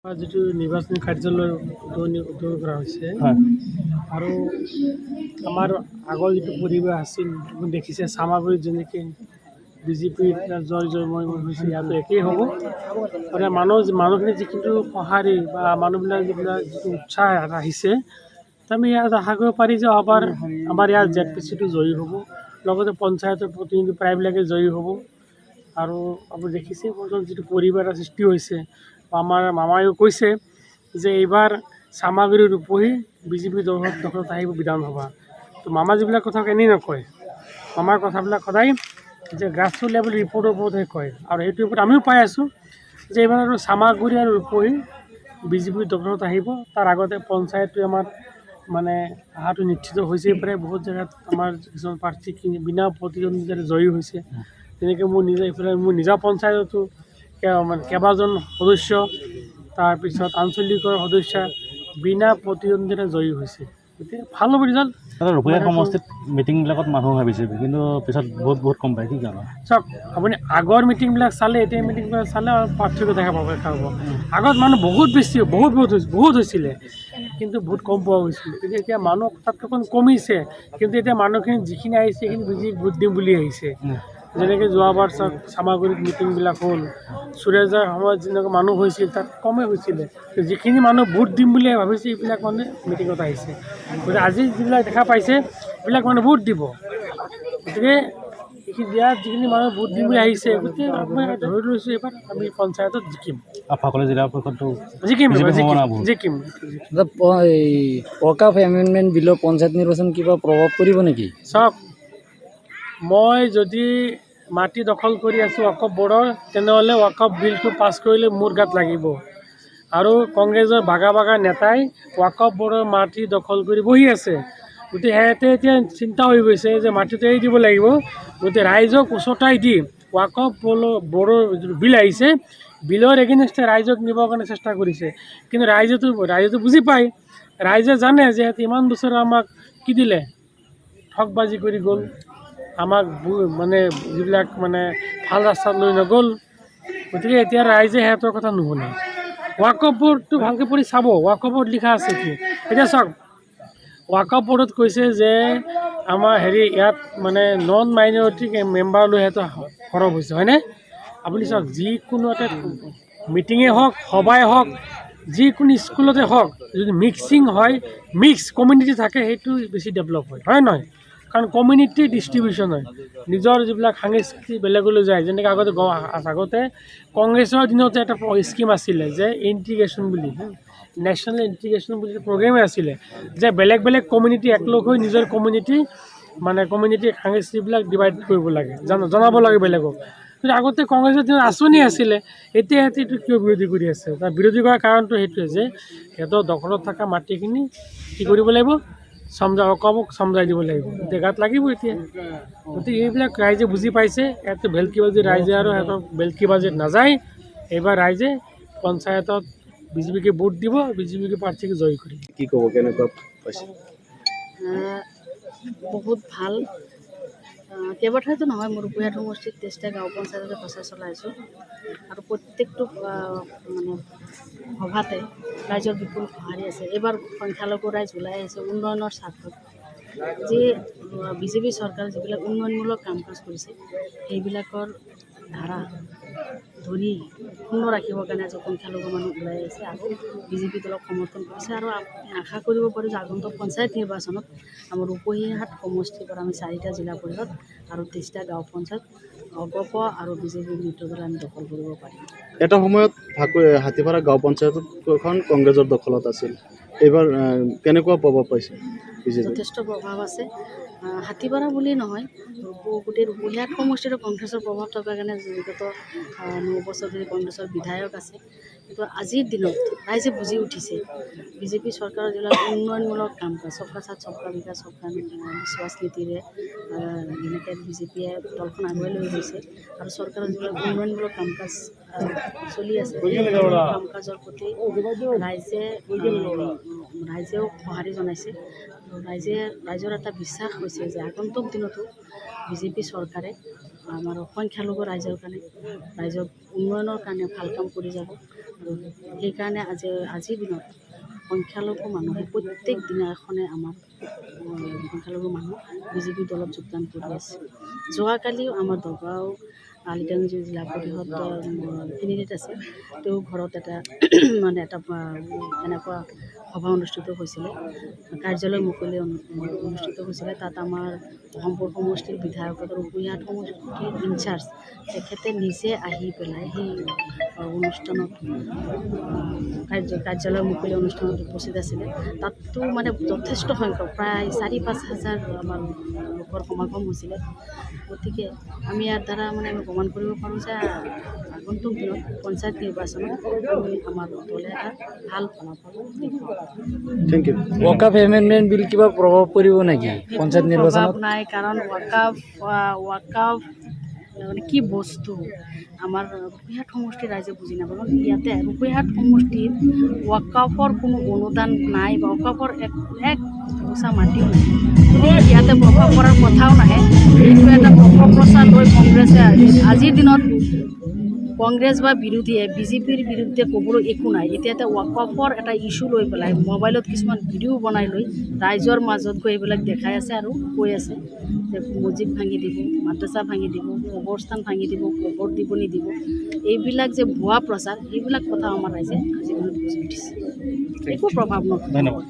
যিটো নিৰ্বাচনী কাৰ্যালয় উদ্বোধন কৰা হৈছে আৰু আমাৰ আগৰ যিটো পৰিৱেশ আছিল দেখিছে চামাগুৰিত যেনেকৈ বিজেপিৰ জয় জয়ময় হৈছে ইয়াতো একেই হ'ব আৰু মানুহখিনি যিটো সঁহাৰি বা মানুহবিলাক যিবিলাক যিটো উৎসাহ আহিছে আমি ইয়াত আশা কৰিব পাৰি যে আমাৰ ইয়াত ZPCটো জয়ী হ'ব লগতে পঞ্চায়তৰ প্ৰতিনিধি প্ৰায়বিলাকে জয়ী হ'ব আৰু আপুনি দেখিছে যিটো পৰিৱেশ সৃষ্টি হৈছে আমাৰ মামায়ো কৈছে যে এইবাৰ চামাগুৰিৰ উপৰি বিজেপি দখলত আহিব বিধানসভা তো মামা যিবিলাক কথা এনেই নকয় মামাৰ কথাবিলাক সদায় যে গ্ৰাছৰুট লেভেল ৰিপৰ্টৰ ওপৰতহে কয় আৰু সেইটো ওপৰত আমিও পাই আছোঁ যে এইবাৰ আৰু চামাগুৰি আৰু উপৰি বিজেপিৰ দখলত আহিব তাৰ আগতে পঞ্চায়তটো আমাৰ মানে অহাটো নিশ্চিত হৈছেই প্ৰায় বহুত জেগাত আমাৰ কিছুমান প্ৰাৰ্থী বিনা প্ৰতিদ্বন্দ্বিতাৰে জয়ী হৈছে তেনেকৈ মোৰ নিজা পঞ্চায়ততো মানে কেইবাজন সদস্য তাৰপিছত আঞ্চলিকৰ সদস্য বিনা প্ৰতিদ্বন্দ্বিতাৰে জয়ী হৈছে গতিকে ভাল হ'ব ৰিজাল্ট ৰূপহীয়া সমষ্টিত মিটিংবিলাকত মানুহ ভাবিছে কিন্তু পিছত বহুত কম পায় কি কাৰণে চাওক আপুনি আগৰ মিটিংবিলাক চালে এতিয়া মিটিংবিলাক চালে পাৰ্থক্য দেখা পাব আগত মানুহ বহুত বেছি বহুত হৈছিলে কিন্তু বহুত কম পোৱা গৈছিল কিন্তু এতিয়া মানুহ তাতকৈ অকণ কমিছে কিন্তু এতিয়া মানুহখিনি যিখিনি আহিছে সেইখিনি বিজেপিক ভোট দিম বুলি আহিছে যেনেকৈ যোৱাবাৰ চাওক চামাগুৰিত মিটিংবিলাক হ'ল সুৰেজাৰ সময়ত যেনেকৈ মানুহ হৈছিল তাত কমেই হৈছিলে যিখিনি মানুহ ভোট দিম বুলি ভাবিছে এইবিলাক মানুহে মিটিঙত আহিছে গতিকে আজি যিবিলাক দেখা পাইছে এইবিলাক মানুহ ভোট দিব গতিকে এইখিনি দিয়াত যিখিনি মানুহ ভোট দিম বুলি আহিছে গতিকে মই ধৰি লৈছোঁ এইবাৰ আমি পঞ্চায়তত জিকিম সকলো জিলা পৰিষদটো জিকিম ৱৰ্ক এমেণ্ডমেণ্ট বিলৰ পঞ্চায়ত নিৰ্বাচন কিবা প্ৰভাৱ পৰিব নেকি চাওক মই যদি মাটি দখল কৰি আছোঁ ৱাকফ বৰ্ডৰ তেনেহ'লে ৱাকফ বিলটো পাছ কৰিলে মোৰ গাত লাগিব আৰু কংগ্ৰেছৰ ভাগা নেতাই ৱাকফ বৰ্ডৰ মাটি দখল কৰি বহি আছে গতিকে সিহঁতে এতিয়া চিন্তা হৈ গৈছে যে মাটিটো এৰি দিব লাগিব গতিকে ৰাইজক উচতাই দি ৱাকফ বৰ্ডৰ যিটো বিল আহিছে বিলৰ এগেইনষ্টে ৰাইজক নিবৰ কাৰণে চেষ্টা কৰিছে কিন্তু ৰাইজেতো বুজি পায় ৰাইজে জানে যে সিহঁতে ইমান বছৰ আমাক কি দিলে ঠগবাজি কৰি গ'ল আমাক মানে যিবিলাক মানে ভাল ৰাস্তাত লৈ নগ'ল গতিকে এতিয়া ৰাইজে সিহঁতৰ কথা নুশুনে ৱাকফ বৰ্ডটো ভালকৈ পঢ়ি চাব ৱাকফ বৰ্ড লিখা আছে কি এতিয়া চাওক ৱাকফ বৰ্ডত কৈছে যে আমাৰ ইয়াত মানে নন মাইনৰিটি মেম্বাৰলৈ সিহঁতৰ সৰহ হৈছে হয়নে আপুনি চাওক যিকোনো এটা মিটিঙেই হওক সভাই হওক যিকোনো স্কুলতে হওক যদি মিক্সিং হয় মিক্স কমিউনিটি থাকে সেইটো বেছি ডেভেলপ হয় নহয় কাৰণ কমিউনিটি ডিষ্ট্ৰিবিউশ্যন হয় নিজৰ যিবিলাক সাংস্কৃতিক বেলেগলৈ যায় যেনেকৈ আগতে কংগ্ৰেছৰ দিনতে এটা স্কিম আছিলে যে ইণ্টিগ্ৰেশ্যন বুলি নেশ্যনেল ইণ্টিগ্ৰেশ্যন বুলি প্ৰগ্ৰেমেই আছিলে যে বেলেগ কমিউনিটি একলগ হৈ নিজৰ কমিউনিটি সাংস্কৃতিবিলাক ডিভাইড কৰিব লাগে জনাব লাগে বেলেগক কিন্তু আগতে কংগ্ৰেছৰ দিনত আঁচনি আছিলে এতিয়া সিহঁতে কিয় বিৰোধী কৰি আছে তাৰ বিৰোধী কৰাৰ কাৰণটো সেইটোৱে যে সিহঁতৰ দখলত থকা মাটিখিনি কি কৰিব লাগিব চমজাই দিব লাগিব জেগাত লাগিব এতিয়া গতিকে এইবিলাক ৰাইজে বুজি পাইছে ইয়াতে ভেলকিবাজি ৰাইজে আৰু সিহঁতৰ ভেলকিবাজিত নাযায় এইবাৰ ৰাইজে পঞ্চায়তত বিজেপিকে ভোট দিব বিজেপিকে প্ৰাৰ্থীকে জয়ী কৰিব কি ক'ব কেনেকুৱা পাইছে বহুত ভাল কেইবাঠাইতো নহয় মোৰ ৰূপহীয়া সমষ্টিত 23টা গাঁও পঞ্চায়ততে প্ৰচাৰ চলাইছোঁ আৰু প্ৰত্যেকটো মানে সভাতে ৰাইজৰ বিপুল সঁহাৰি আছে এইবাৰ সংখ্যালঘু ৰাইজ ওলাই আহিছে উন্নয়নৰ স্বাৰ্থত যি বিজেপি চৰকাৰে যিবিলাক উন্নয়নমূলক কাম কাজ কৰিছে সেইবিলাকৰ ধাৰা ধৰি পূৰ্ণ ৰাখিবৰ কাৰণে আজি সংখ্যালঘু মানুহ ওলাই আহিছে আৰু বিজেপি দলক সমৰ্থন কৰিছে আৰু আশা কৰিব পাৰোঁ যে আগন্তুক পঞ্চায়ত নিৰ্বাচনত আমাৰ ৰূপহীহাট সমষ্টিৰ পৰা আমি 4টা জিলা পৰিষদ আৰু 23টা গাঁও পঞ্চায়ত অগপ আৰু বিজেপিৰ মিত্ৰদলে আমি দখল কৰিব পাৰিম এটা সময়ত হাতীপাৰা গাঁও পঞ্চায়তখন কংগ্ৰেছৰ দখলত আছিল এইবাৰ কেনেকুৱা প্ৰভাৱ পাইছে যথেষ্ট প্ৰভাৱ আছে হাতীপাৰা বুলি নহয় গোটেই ৰূপহীহাট সমষ্টিতো কংগ্ৰেছৰ প্ৰভাৱ থকাৰ কাৰণে বিগত 9 বছৰ ধৰি কংগ্ৰেছৰ বিধায়ক আছে কিন্তু আজিৰ দিনত ৰাইজে বুজি উঠিছে বিজেপি চৰকাৰৰ যিবিলাক উন্নয়নমূলক কাম কাজ সবকা সাথ সবকা বিকাশ সবকা বিশ্বাস নীতিৰে যেনেকৈ বিজেপিয়ে দলখন আগুৱাই লৈ গৈছে আৰু চৰকাৰৰ যিবিলাক উন্নয়নমূলক কাম কাজ চলি আছে কাম কাজৰ প্ৰতি ৰাইজেও সঁহাৰি জনাইছে ৰাইজৰ এটা বিশ্বাস হৈছে যে আগন্তুক দিনতো বিজেপি চৰকাৰে আমাৰ সংখ্যালঘু ৰাইজৰ কাৰণে ৰাইজৰ উন্নয়নৰ কাৰণে ভাল কাম কৰি যাব আৰু সেইকাৰণে আজিৰ দিনত সংখ্যালঘু মানুহে প্ৰত্যেক দিনাখনে আমাৰ সংখ্যালঘু মানুহ বিজেপি দলত যোগদান কৰি আছে। যোৱাকালিও আমাৰ দগাঁও আলিটাংজী জিলা পৰিষদ কেণ্ডিডেট আছে, তেওঁৰ ঘৰত এটা এনেকুৱা সভা অনুষ্ঠিত হৈছিলে, কাৰ্যালয় মুকলি অনুষ্ঠিত হৈছিলে। তাত আমাৰ অসমপুৰ সমষ্টিৰ বিধায়ক ৰূপহীহাট সমষ্টিৰ ইনচাৰ্জ তেখেতে নিজে আহি পেলাই সেই অনুষ্ঠানত কাৰ্যালয় মুকলি অনুষ্ঠানত উপস্থিত আছিলে। তাতো মানে যথেষ্ট সংখ্যক প্ৰায় 4-5 হাজাৰ আমাৰ লোকৰ সমাগম হৈছিলে। গতিকে আমি ইয়াৰ দ্বাৰা মানে আমি প্ৰমাণ কৰিব পাৰোঁ যে আগন্তুক দিনত পঞ্চায়ত নিৰ্বাচনত আমাৰ দলে এটা ভাল ফলাফল দেখুৱাব। Thank you. Waqf amendment bill কিবা প্ৰভাৱ পৰিব নেকি পঞ্চায়ত নিৰ্বাচনত? প্ৰভাৱ নাই, কাৰণ ৱাকাফ মানে কি বস্তু আমাৰ ৰূপহীহাট সমষ্টিৰ ৰাইজে বুজি নাপাব। ইয়াতে ৰূপহীহাট সমষ্টিত ৱাকাফৰ কোনো অনুদান নাই বা ৱাকাফৰ এক পইচা মাটিও নাই। গতিকে ইয়াতে প্ৰভাৱ পৰাৰ কথাও নাহে। এইটো এটা অপপ্ৰচাৰ লৈ কংগ্ৰেছে আজিৰ দিনত কংগ্ৰেছ বা বিৰোধীয়ে বিজেপিৰ বিৰুদ্ধে ক'বলৈ একো নাই। এতিয়া এটা ৱাকাফৰ এটা ইছ্যু লৈ পেলাই মোবাইলত কিছুমান ভিডিঅ' বনাই লৈ ৰাইজৰ মাজত গৈ এইবিলাক দেখাই আছে আৰু কৈ আছে যে মছজিদ ভাঙি দিব, মাদ্ৰাছা ভাঙি দিব, কবৰস্থান ভাঙি দিব, কবৰ দিব নিদিব। এইবিলাক যে ভুৱা প্ৰচাৰ, এইবিলাক কথা আমাৰ ৰাইজে আজি দিনত বুজি উঠিছে। একো প্ৰভাৱ নপৰে। ধন্যবাদ।